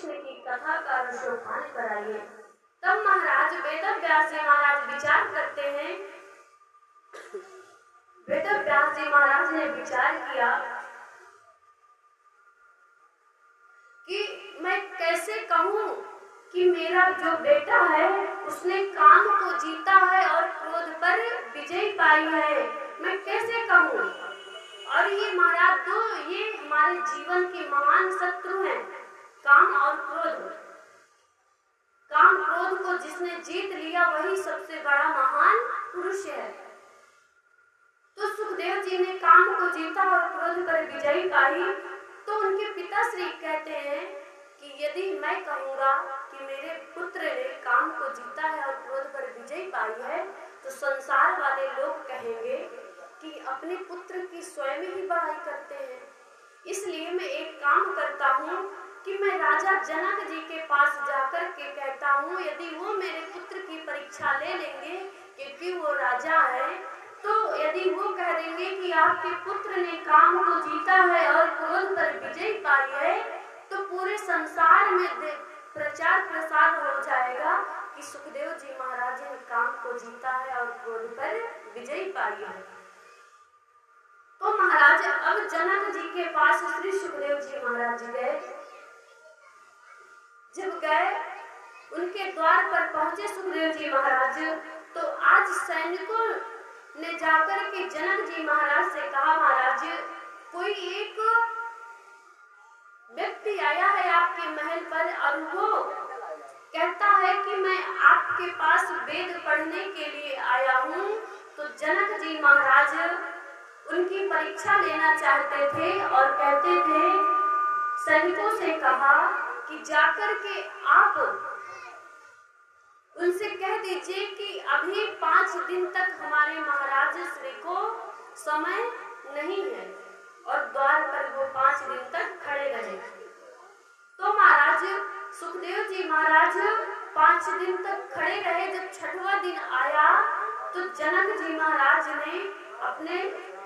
कृष्ण की कथा का अनुष्ठान कराइए। तब महाराज वेदव्यास जी महाराज विचार करते हैं। वेदव्यास जी महाराज ने विचार किया कि मैं कैसे कहूं कि मेरा जो बेटा है उसने काम को जीता है और क्रोध पर विजय पाई है, मैं कैसे कहूं। और ये महाराज ये हमारे जीवन के महान शत्रु हैं, काम और क्रोध। काम क्रोध को जिसने जीत लिया वही सबसे बड़ा महान पुरुष है। तो सुखदेव जी ने काम को जीता और क्रोध पर विजय पाई। तो उनके पिताश्री कहते हैं कि यदि मैं कहूँगा कि मेरे पुत्र ने काम को जीता है और क्रोध पर विजय पाई है, तो संसार वाले लोग कहेंगे कि अपने पुत्र की स्वयं ही बड़ाई करते हैं। इसलिए मैं एक काम करता हूँ कि मैं राजा जनक जी के पास जाकर के कहता हूँ, यदि वो मेरे पुत्र की परीक्षा ले लेंगे, क्योंकि वो राजा है, तो यदि वो कह देंगे कि आपके पुत्र ने काम को जीता है और क्रोध पर विजय पाई है, तो पूरे संसार में प्रचार प्रसार हो जाएगा कि सुखदेव जी महाराज ने काम को जीता है और क्रोध पर विजय पाई है। तो महाराज अब जनक जी के पास श्री सुखदेव जी महाराज गए। जब गए, उनके द्वार पर पहुंचे सुखदेव जी महाराज, तो आज सैनिकों ने जाकर के जनक जी महाराज से कहा, महाराज कोई एक व्यक्ति आया है आपके महल पर और वो कहता है कि मैं आपके पास वेद पढ़ने के लिए आया हूँ। तो जनक जी महाराज उनकी परीक्षा लेना चाहते थे और कहते थे, सैनिकों से कहा कि जाकर के आप उनसे कह दीजिए कि अभी 5 दिन तक हमारे महाराज श्री को समय नहीं है और द्वार पर वो 5 दिन तक खड़े रहे। तो महाराज सुखदेव जी महाराज 5 दिन तक खड़े रहे। जब 6वां दिन आया तो जनक जी महाराज ने अपने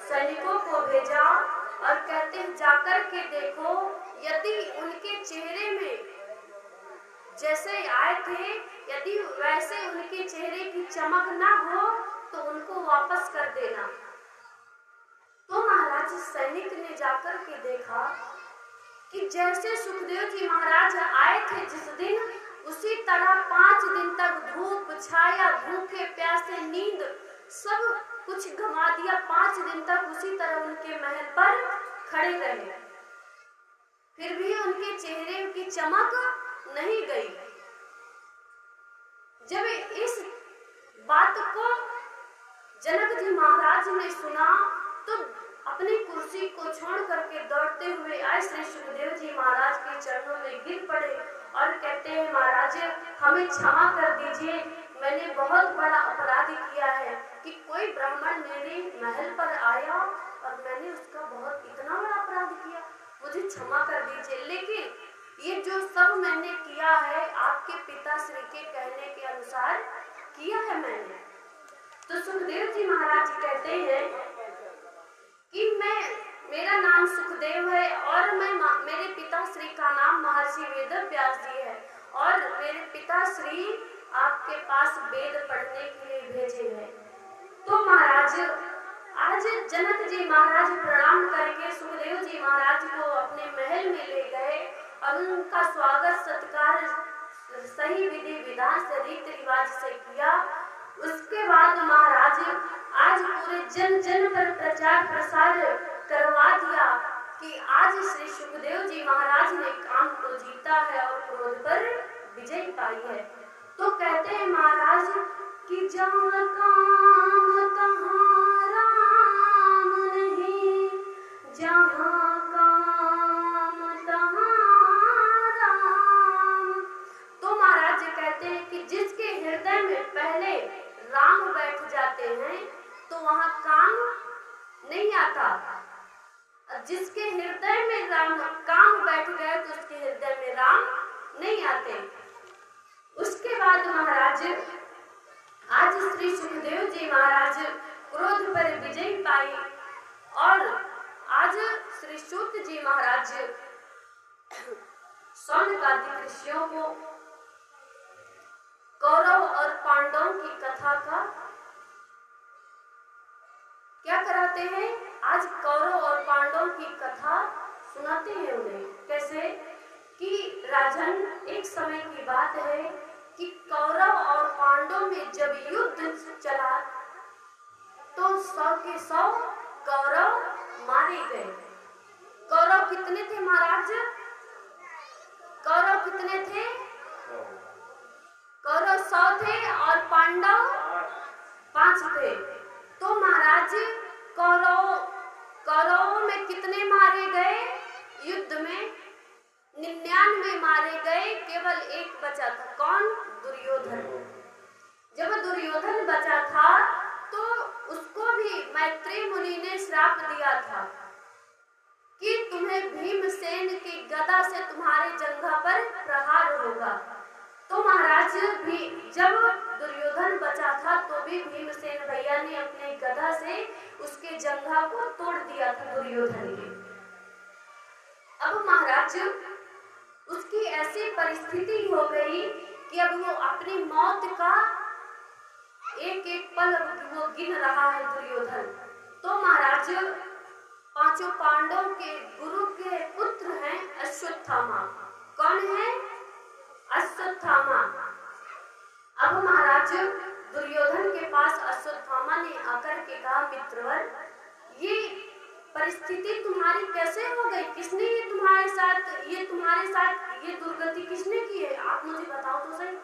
सैनिकों को भेजा और कहते हैं, जाकर के देखो, यदि उनके चेहरे में जैसे आए थे, यदि वैसे उनके चेहरे की चमक ना हो तो उनको वापस कर देना। तो महाराज सैनिक ने जाकर के देखा कि जैसे सुखदेव जी महाराज आए थे जिस दिन, उसी तरह 5 दिन तक धूप छाया, भूखे प्यासे, नींद सब कुछ गंवा दिया। 5 दिन तक उसी तरह उनके महल पर खड़े रहे, फिर भी उनके चेहरे की चमक नहीं गई। जब इस बात को जनक जी महाराज ने सुना तो अपनी कुर्सी को छोड़ करके दौड़ते हुए आए श्री सुखदेव जी महाराज के चरणों में गिर पड़े और कहते हैं, महाराज हमें क्षमा कर दीजिए, मैंने बहुत बड़ा अपराध किया है कि कोई ब्राह्मण मेरे महल पर आया और मैंने उसका इतना बड़ा अपराध किया, मुझे क्षमा कर दीजिए। लेकिन ये जो सब मैंने किया है आपके पिताश्री के कहने के अनुसार किया है मैंने। तो सुखदेव जी महाराज कहते हैं कि मेरा नाम सुखदेव है और मेरे पिताश्री का नाम महर्षि वेदव्यास जी है और मेरे पिताश्री आपके पास वेद पढ़ने के लिए भेजे हैं। तो महाराज आज जनक जी महाराज प्रणाम करके सुखदेव जी महाराज को अपने महल में ले गए और उनका स्वागत सत्कार सही विधि विधान से रीति रिवाज से किया। उसके बाद महाराज आज पूरे जन जन पर प्रचार प्रसार करवा दिया कि आज श्री सुखदेव जी महाराज ने काम को जीता है और क्रोध पर विजय पाई है। तो कहते हैं महाराज कि जहाँ काम तहाँ राम नहीं, जहाँ काम तहाँ राम। तो महाराज कहते हैं कि जिसके हृदय में पहले राम बैठ जाते हैं तो वहाँ काम नहीं आता, जिसके हृदय में काम बैठ गए तो उसके हृदय में राम नहीं आते। उसके बाद महाराज आज श्री सुखदेव जी महाराज क्रोध पर विजय पाई और आज श्री सूत जी महाराज शौनकादिक ऋषियों को कौरव और पांडवों की कथा का क्या कराते हैं? आज कौरव और पांडवों की कथा सुनाते हैं उन्हें। कैसे कि राजन, एक समय की बात है कि कौरव और पांडव में जब युद्ध चला तो 100 के 100 कौरव मारे गए। कौरव कितने थे महाराज? कौरव कितने थे? कौरव 100 थे और पांडव 5 थे। तो महाराज कौरवों में कितने मारे गए? युद्ध में 99 मारे गए, केवल एक बचा था। कौन? दुर्योधन। जब दुर्योधन बचा था तो उसको भी मैत्रेय मुनि ने श्राप दिया था कि तुम्हें भीमसेन की गदा से तुम्हारे जंघा पर प्रहार होगा। तो महाराज भी जब दुर्योधन बचा था तो भी भीमसेन भैया ने अपने गदा से उसके जंघा को तोड़ दिया था दुर्योधन के। अब महाराज उसकी ऐसी परिस्थिति हो गई कि अब वो अपनी मौत का एक एक पल वो गिन रहा है दुर्योधन। तो महाराज 5 पांडवों के गुरु के पुत्र हैं अश्वत्थामा। कौन है? अश्वत्थामा। अब महाराज दुर्योधन के पास अश्वत्थामा ने आकर के कहा, मित्रवर, ये परिस्थिति तुम्हारी कैसे हो गई? किसने ये तुम्हारे साथ ये दुर्गति किसने की है? आप मुझे बताओ तो सही।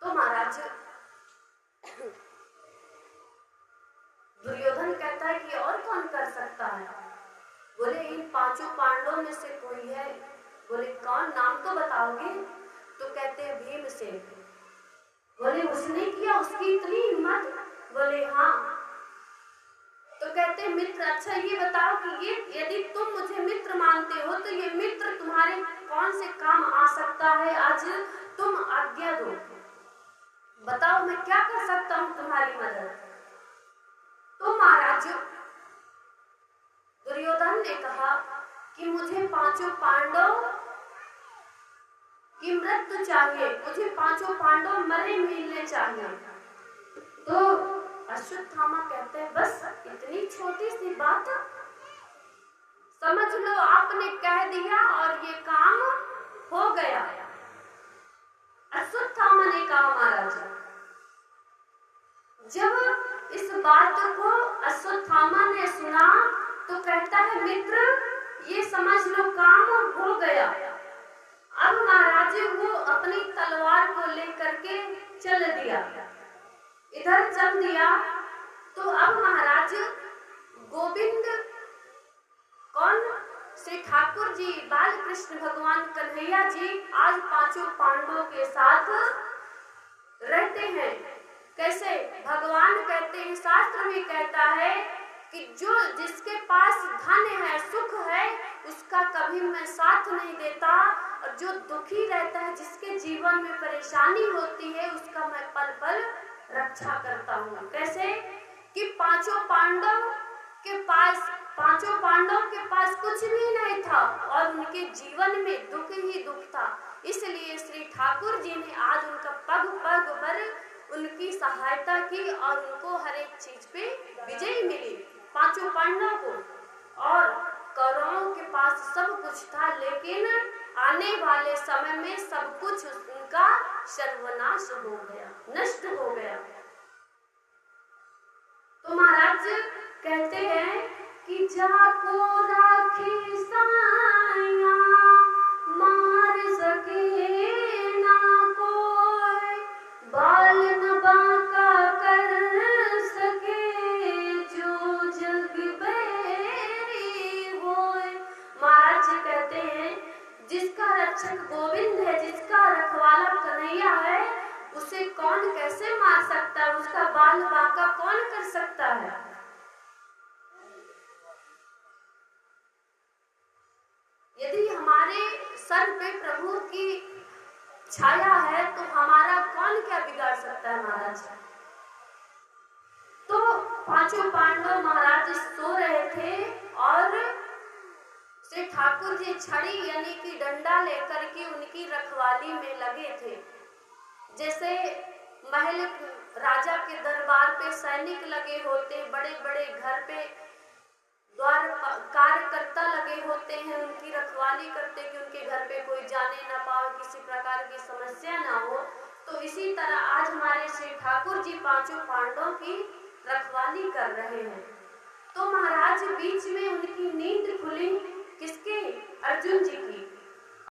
तो महाराज दुर्योधन कहता है कि और कौन कर सकता है? बोले इन 5 पांडवों में से कोई है। बोले कौन? नाम तो बताओगे? तो कहते हैं भीमसेन। बोले उसने किया? उसकी इतनी हिम्मत? बोले हाँ। तो कहते मित्र, अच्छा ये बताओ कि ये यदि तुम मुझे मित्र मानते हो तो ये मित्र तुम्हारे कौन से काम आ सकता है? आज तुम आज्ञा दो, बताओ मैं क्या कर सकता हूँ तुम्हारी मदद। तो महाराज दुर्योधन ने कहा कि मुझे 5 पांडव की मृत्यु चाहिए, मुझे 5 पांडव मरे मिलने चाहिए। तो अश्वत्थामा कहते हैं बस इतनी छोटी सी बात, समझ लो आपने कह दिया और ये काम हो गया। अश्वत्थामा ने कहा महाराज, जब इस बात को अश्वत्थामा ने सुना तो कहता है मित्र, ये समझ लो काम हो गया। अब महाराज वो अपनी तलवार को लेकर के चल दिया, इधर चल दिया। तो अब महाराज गोविंद, कौन? श्री ठाकुर जी, बाल कृष्ण भगवान कन्हैया जी आज 5 पांडवों के साथ रहते हैं। कैसे? भगवान कहते हैं, शास्त्र में कहता है कि जो जिसके पास धन है, सुख है, उसका कभी मैं साथ नहीं देता, और जो दुखी रहता है, जिसके जीवन में परेशानी होती है, उसका मैं पल पल रक्षा करता हूँ। कैसे? कि 5 पांडव के पास कुछ भी नहीं था और उनके जीवन में दुख ही दुख था। इसलिए श्री ठाकुर जी ने आज उनका पग पग पर उनकी सहायता की और उनको हर एक चीज पे विजय मिली, 5 पांडव को। और कौरवों के पास सब कुछ था, लेकिन आने वाले समय में सब कुछ उनका सर्वनाश हो गया, नष्ट हो गया। तो महाराज कहते हैं कि जाको राखी साया, मार सके ना कोई, बाल न बांका कर सके, जो जग बैरी होए। महाराज कहते हैं जिसका रक्षक गोविंद है, जिसका रखवाला कन्हैया है, उसे कौन कैसे मार सकता है? उसका बाल बांका कौन कर सकता है? यदि हमारे सर पे प्रभु की छाया है तो हमारा कौन क्या बिगाड़ सकता है महाराज? तो 5 पांडव महाराज सो रहे थे और श्री ठाकुर जी छड़ी यानी कि डंडा लेकर के उनकी रखवाली में लगे थे। जैसे महल राजा के दरबार पे सैनिक लगे होते, बड़े बड़े घर पे द्वार कार्यकर्ता लगे होते हैं, उनकी रखवाली करते कि उनके घर पे कोई जाने ना पाए, किसी प्रकार की समस्या ना हो। तो इसी तरह आज हमारे श्री ठाकुर जी पांचों पांडवों की रखवाली कर रहे हैं। तो महाराज बीच में उनकी नींद खुली, किसके? अर्जुन जी की।